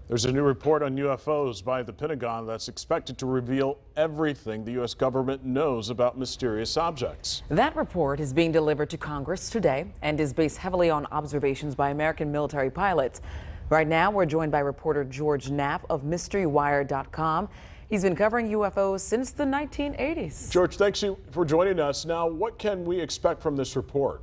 There's a new report on UFOs by the Pentagon that's expected to reveal everything the U.S. government knows about mysterious objects. That report is being delivered to Congress today and is based heavily on observations by American military pilots. Right now, we're joined by reporter George Knapp of MysteryWire.com. He's been covering UFOs since the 1980s. George, thanks for joining us. Now, what can we expect from this report?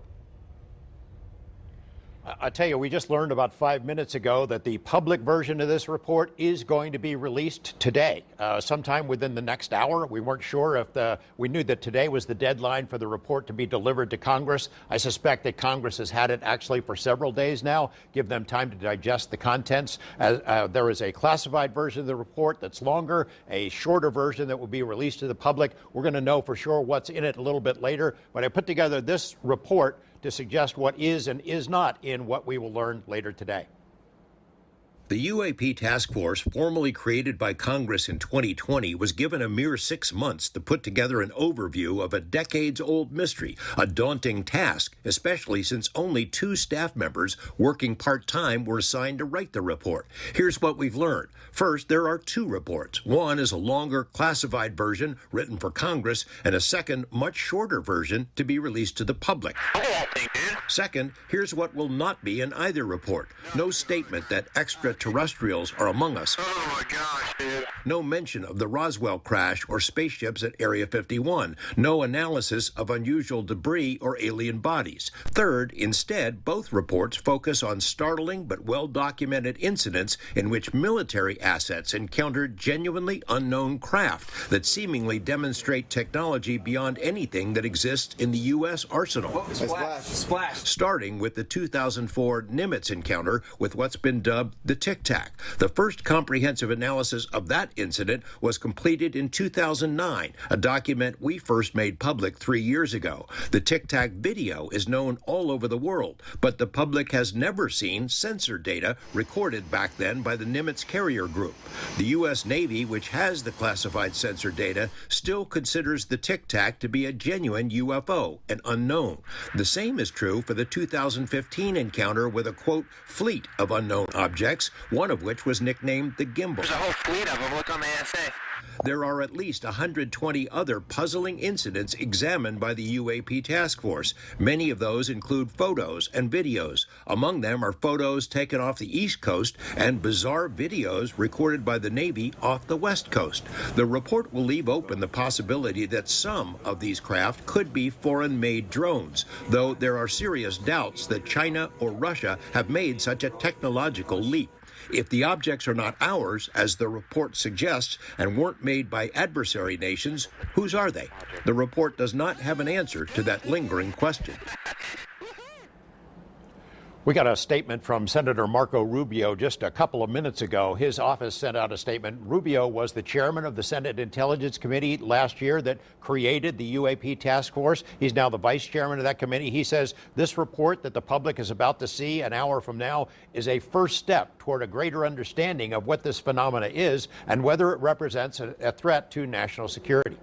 I tell you, we just learned about 5 minutes ago that the public version of this report is going to be released today, sometime within the next hour. We weren't sure if we knew that today was the deadline for the report to be delivered to Congress. I suspect that Congress has had it actually for several days now, give them time to digest the contents. There is a classified version of the report that's longer, a shorter version that will be released to the public. We're going to know for sure what's in it a little bit later, but I put together this report to suggest what is and is not in what we will learn later today. The UAP task force, formally created by Congress in 2020, was given a mere 6 months to put together an overview of a decades-old mystery, a daunting task, especially since only 2 staff members working part-time were assigned to write the report. Here's what we've learned. First, there are 2 reports. One is a longer, classified version written for Congress, and a second, much shorter version to be released to the public. Second, here's what will not be in either report. No statement that extraterrestrials are among us. Oh my gosh, dude. No mention of the Roswell crash or spaceships at Area 51. No analysis of unusual debris or alien bodies. Third, instead, both reports focus on startling but well-documented incidents in which military assets encountered genuinely unknown craft that seemingly demonstrate technology beyond anything that exists in the U.S. arsenal. Splash. Starting with the 2004 Nimitz encounter with what's been dubbed the Tic Tac. The first comprehensive analysis of that incident was completed in 2009, a document we first made public 3 years ago. The Tic Tac video is known all over the world, but the public has never seen sensor data recorded back then by the Nimitz carrier group. The U.S. Navy, which has the classified sensor data, still considers the Tic Tac to be a genuine UFO, an unknown. The same is true for the 2015 encounter with a, quote, fleet of unknown objects, one of which was nicknamed the Gimbal. There's a whole fleet of them. Look on the ASA. There are at least 120 other puzzling incidents examined by the UAP task force. Many of those include photos and videos. Among them are photos taken off the East Coast and bizarre videos recorded by the Navy off the West Coast. The report will leave open the possibility that some of these craft could be foreign-made drones, though there are serious doubts that China or Russia have made such a technological leap. If the objects are not ours, as the report suggests, and weren't made by adversary nations, whose are they? The report does not have an answer to that lingering question. We got a statement from Senator Marco Rubio just a couple of minutes ago. His office sent out a statement. Rubio was the chairman of the Senate Intelligence Committee last year that created the UAP task force. He's now the vice chairman of that committee. He says this report that the public is about to see an hour from now is a first step toward a greater understanding of what this phenomena is and whether it represents a threat to national security.